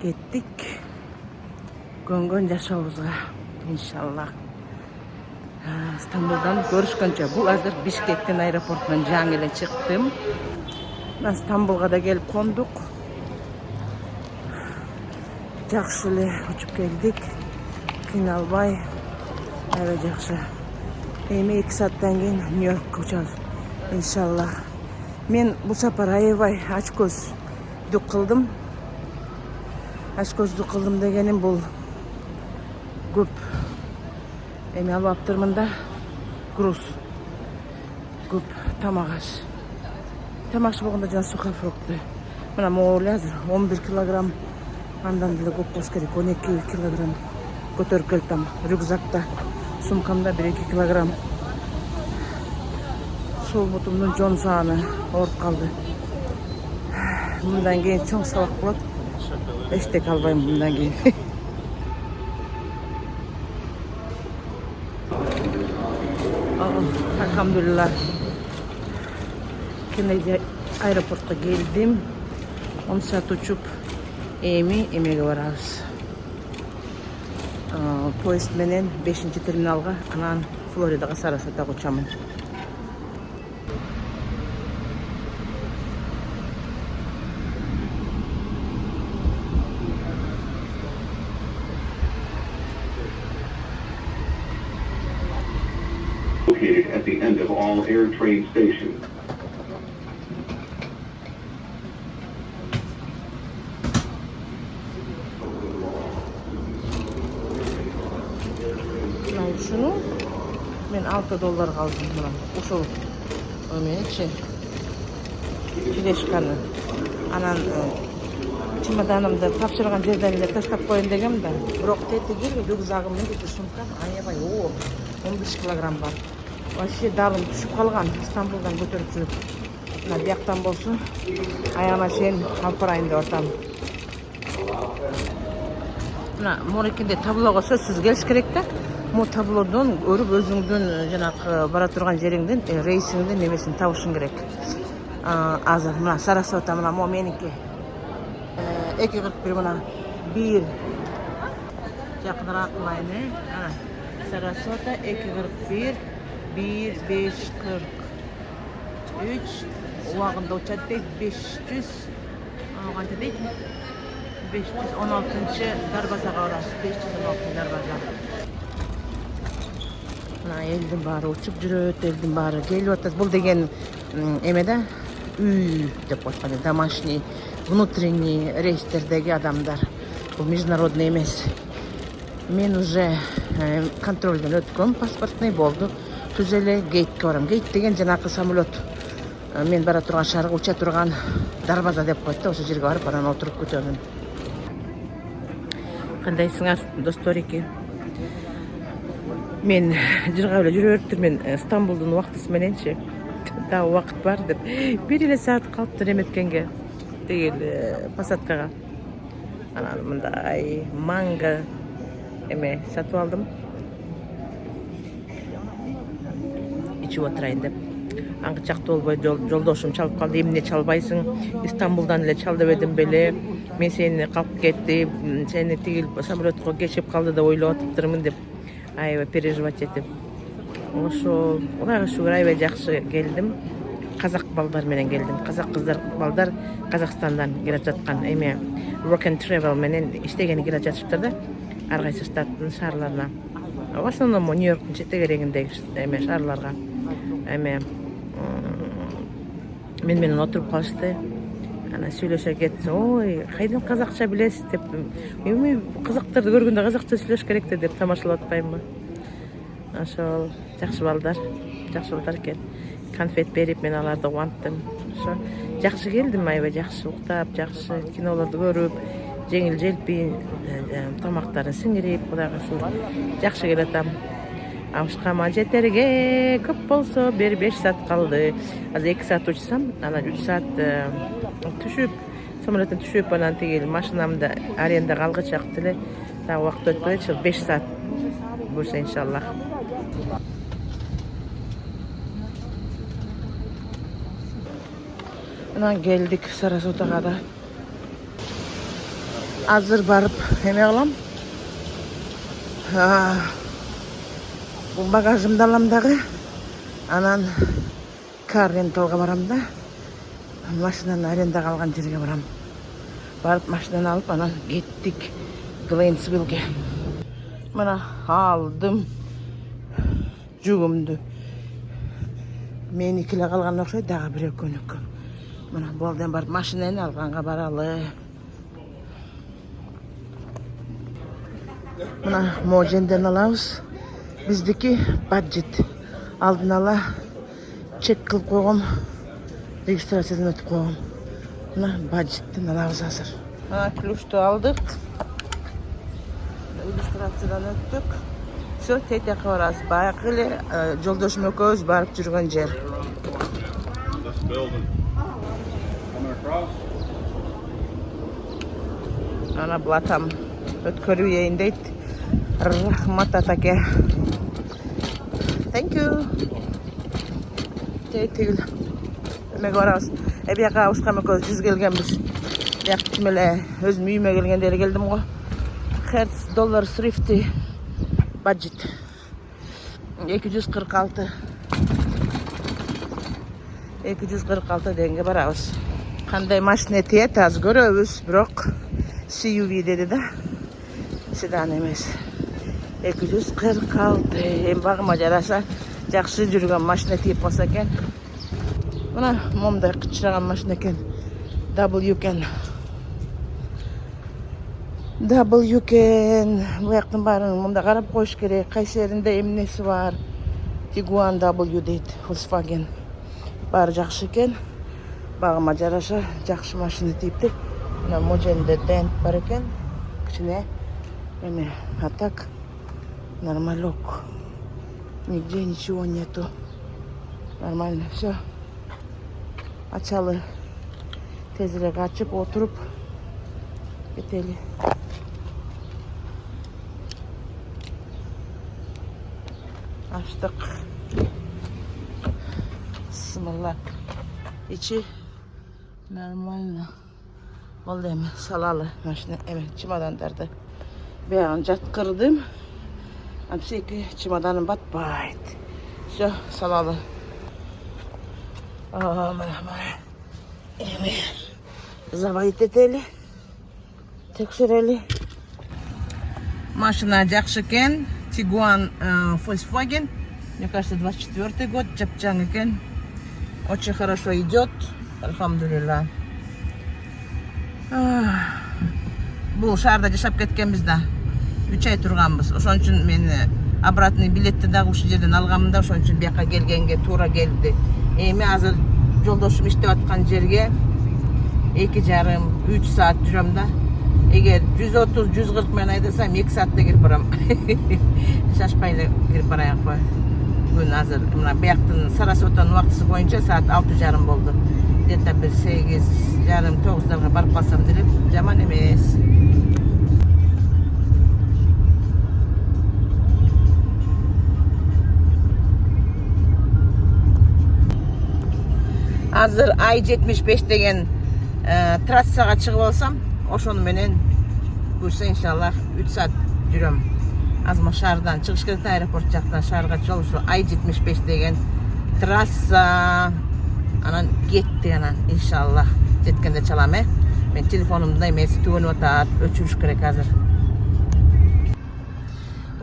Kettik. Kөнгөн жашообузга иншаллах. Стамбулдан көрүшкөнчө. Бул азыр Бишкектин аэропортунан жаңы эле чыктым. Мен Стамбулга да келип кондук. Жакшы эле учуп келдик. Кыйналбай. Аябай жакшы. Эми 2 сааттан кийин Нью-Йоркко учабыз. Иншаллах. Мен бул сапар аябай ачкөздүк кылдым. Ачкөздүк кылдым дегеним бул көп эми албаптырмын да. Груз. Көп тамак аш. Тамак болгондо жана сухофрукты. Мына могул азыр 11 килограмм. Андан деле көп болуш керек. 12 килограмм көтөрүп келдим. Рюкзакта, сумкамда 1-2 килограмм. Сол бутумдун жон сааны ооруп калды. Мындан кийин чоң сабак болот. Эчтек албайм мындан кийин. Алхамдулилlah. Кенеди аэропортко келдим. 10 саат учуп, эми эмеге барабыз. Поезд менен 5-терминалга, анан Флоридага Сарасотага учамын. Located at the end of all air train stations. Şunu men $6 aldım buna. Uşul ömeni çileşkanı. Anan чемоданымды тапшырган жерден эле таштап коеюн дегем да. Бирок тетиги рюкзагым менен сумка аябай 15 килограмм бар. Вообще далым түшүп калган. Стамбулдан көтөрүп жүрүп. Мына бияктан болсун. Аягына чейин алып барайын деп атам. Мына морекинде таблого сөзсүз келиш керек да. Мо таблодон көрүп өзүңдүн жанагы бара турган жериңдин рейсиңдин немесин табышың керек. Азыр мына Сарасота мына мо меники. 2.41 мына 1 жакыныраак кылайын. Сарасота 2.41 1543 убагында учат дейт 500 канча дейт 516 дарбазага барабыз. 516 дарбаза. Мына элдин баары учуп жүрөт, элдин баары келип атат. Бул деген эмеде үй деп аткан, домашний, внутренний рейстердеги адамдар. Бул международный эмес. Мен уже контролдон өткөм, паспортный болду. Түз эле гейтке барам. Гейт деген жанакы самолет. Мен бара турган шаарга уча турган дарбаза деп коет да. Ошол жерге барып анан отуруп күтөмүн. Кандайсыңар, досторики? Мен жыргап эле жүрө бериптирмин. Стамбулдун убактысы мененчи. Да убакыт бар деп. 1 эле саат калыптыр эметкенге. Тегил посадкага. Анан мындай манго эме сатып алдым. Ичип отурайын деп. Аңгычактуу болбой жолдошум чалып калды. Эмне чалбайсың? Стамбулдан эле чал деп эдим беле. Мен сени калып кеттим. Сени тигил самолетко кечип калды деп ойлоп атыптырмын деп. Аябай переживать этип. Ошо Кудайга шүгүр аябай жакшы келдим. Казак балдар менен келдим. Казак кыздар балдар Казакстандан келип жаткан эме Work and Travel менен иштегени келип жатышыптыр да. Ар кайсы штаттын шаарларына. В основном Нью-Йорктун четтегерегиндеги эме шаарларга эме мен менен отуруп калышты. Ана сүйлөшө кетти. Ой, кайдан казакча билесиз деп. Эми казактарды көргөндө казакча сүйлөш керек да деп тамашалап атпаймынбы. Ошол жакшы балдар экен. Конфет берип мен аларды кубанттым. Ошо жакшы келдим, аябай жакшы уктап, жакшы кинолорду көрүп, жеңил желпин тамактарын сиңирип, Кудайга шүгүр жакшы келатам. Авышкама жетерге көп болсо 5 саат калды. Азыр 2 саат учсам, анан 3 саат түшүп, самолеттен түшүп, анан тигил машинамда арендага алгычак деле дагы убакыт өтпөйчү, 5 саат болсо иншаллах. Анан келдик Сарасотага да. Азыр барып эме кылам. Бул багажымды алам дагы. Анан кар ренталга барам да. Машинаны арендага алган жерге барам. Барып машинаны алып, анан кеттик Глейнсвиллге. Мына алдым жүгүмдү. Меникиле калган окшойт, дагы бир экөнүк. Мына болден барып машинаны алганга баралы. Мына Моженден алабыз. Биздики баджет. Алдын ала чек кылып койгом. Регистрациядан өтүп койгом. Мына баджеттен алабыз азыр. Мына ключту алдык. Регистрациядан өттүк. Все, тетияка барабыз. Баягы эле жолдошум экөөбүз барып жүргөн жер. Ана блатам өткөрүйейин дейт. Рахмат атаке. Thank you. Тетил. Эмеге барабыз. Бияка ушкам экөөбүз жүз келгенбиз. Бияк тим эле өзүм үйүмө келгенде эле келдим го. Hertz dollar thrifty budget 246 дегенге барабыз. Кандай машина тиет аз көрөбүз, бирок SUV деди да. Седан эмес. 246. Эми багыма жараша жакшы жүргөн машина тиеп болсо экен. Мына момдай кычыраган машина экен. W кен. Буяктын баарын мында карап коюш керек. Кайсы жеринде эмнеси бар? Tiguan W дейт, Volkswagen. Баары жакшы экен. Багыма жараша жакшы машина типтик. Мына Моженде дент бар экен. Кичине эме, а так нормалек. Нигде ничего нету. Нормально все. Ачалы. Тезирээк ачып отуруп кетели. Açtık. Bismillah. İçi normal. Vallahi salalı maşine. Evet, çimadandardı. Bir an jatkırdım. Amsiki çimadanım batbaydı. Все, salalı. Aman. Evet. Zavayit eteli. Tekşireli. Машина жақсы екен. Tiguan Volkswagen. Мне кажется, 24-й год. Жап-жаң екен. Очень хорошо идет. Альхамдулилла. Бұл шаарда жашап кеткенбиз да. 3 ай турганбыз. Ошон үчүн мен обратный билетти дагы ушул жерден алганмын да, ошон үчүн бияка келгенге туура келди. Эми азыр жолдошум иштеп аткан жерге 2,5-3 саат жүрөм да. Эгер 130-140 менен айдасам 2 саатта кирип барам. Шашпай эле кирип барайын кой. Бүгүн азыр мына бияктын Сарасотанын убактысы боюнча саат 6:30 болду. Где-то бир 8:30-9 барып калсам делеп, жаман эмес. Азыр I-75 деген трассага чыгып алсам, ошону менен көрсө иншаллах 3 саат жүрөм. Азма шаардан чыгыш керек, аэропорт жактан шаарга жол ушу I-75 деген трасса. Анан кетти анан иншаллах жеткенде чалам. Мен телефонумда эмес түгөнүп атат, өчүрүш керек азыр.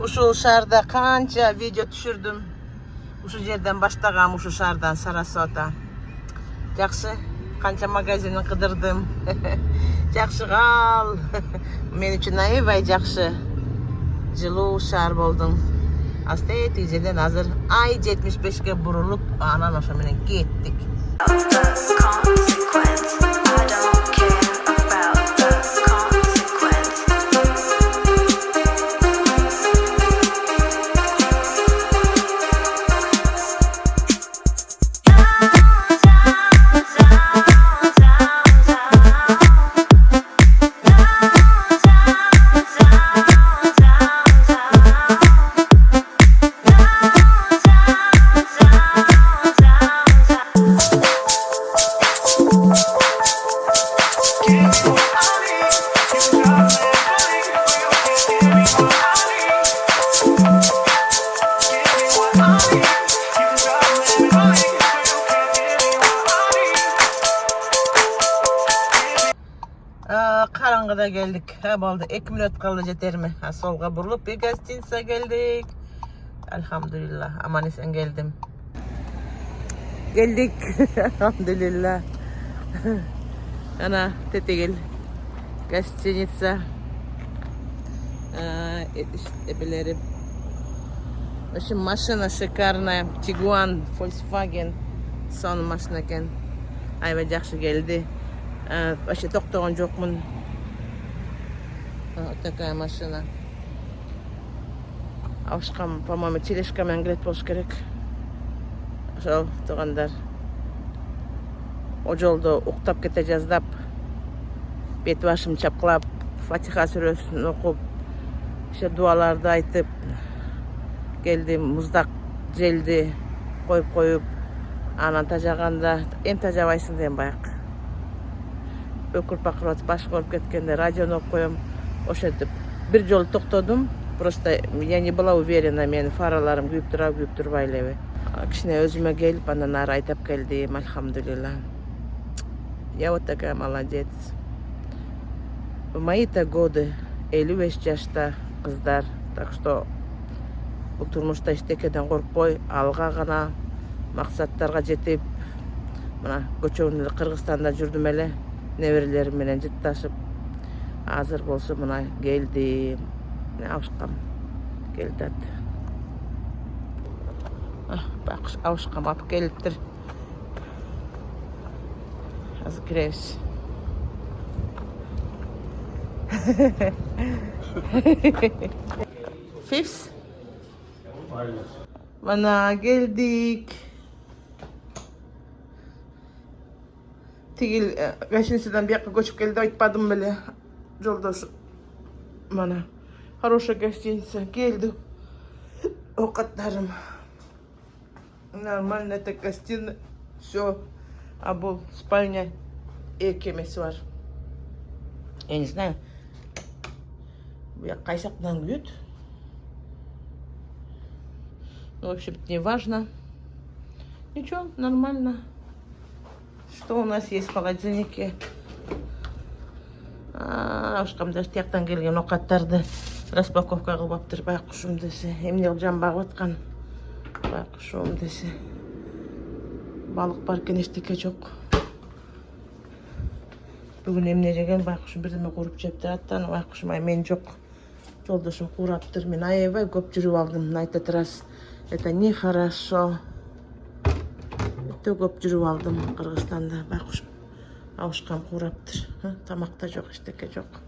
Ушул шаарда канча видео түшүрдүм. Ушул жерден баштагам, ушул шаардан Сарасота. Жакшы, канча магазинин кыдырдым. Жакшы кал. Мен үчүн аябай жакшы. Жылуу шаар болдуң. Астети жерден азыр I-75ге бурулуп, анан ошо менен кеттик. Restoranға да келдік. Болды, 2 минут қалды жетерме. Солға бұрылып, bir гостиница келдік. Elhamdülillah, aman esen geldim. Geldik, elhamdülillah. Ana, tetegil. Гостиница. Bilirim. Şimdi машина шикарная. Tiguan, Volkswagen. Son машина eкен. Ayva жақсы geldi. Вообще тоқтаған жоқпын. Вот такая машина. Ауышқам, по-моему, тележкамен келет болуш керек. Ошол тугандар. О жолдо уктап кете жаздап, бет башым чапкылап, Фатиха сүрөсүн окуп, дуаларды айтып келдим. Муздак желди коюп, анан тажаганда эм тажабайсың дейм баяк. Өкүрүп акырып баш коюп кеткенде радиону окуп коем. Ошентип бир жолу токтодум. Просто я не была уверена, мен фараларым күйүп турбай элеби. Кичине өзүмө келип, андан ары айтап келдим, алхамдулилла. Я вот такая молодец. В мои-то годы 55 жашта кыздар. Так что бул турмушта эчтекеден коркпой, алга гана максаттарга жетип, мына көчөгүн Кыргызстанда жүрдүм эле, неберелерим менен жытташып. Азыр болсо мына келдим. Ауышқам келдат. Бақыш ауышқам алып келіптір. Азыр кіребіз. Фифс? Мана келдік. Тегіл гостиницадан бияққа көчіп келді, айтпадым біле. Жолдош. Мана. Хорошая гостиница. Келді. Окаттарым. Нормально, это гостиница. Все. А бұл спальня. Экемес бар. Я не знаю. Қайсақтан күйет. В общем, не важно. Ничего, нормально. Что у нас есть в холодильнике? Ауышқам даже тияқтан келген оқаттарды распаковка қылып аптыр, байқұшым десе. Емне қылып жан бағып отқан. Байқұшым десе. Балық бар екен, ештеңе жоқ. Бүгін емне жеген байқұшым бірдеме қуырып жепті. Аттан байқұшым, ай мен жоқ. Жолдашым қуыраптыр. Мен аябай көп жүріп алдым. На этот раз это нехорошо. Өте көп жүріп алдым Қырғызстанда. Байқұшым. Ауышқам қуыраптыр. Тамақта жоқ, ештеңе жоқ.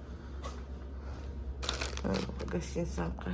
Гостиницаға.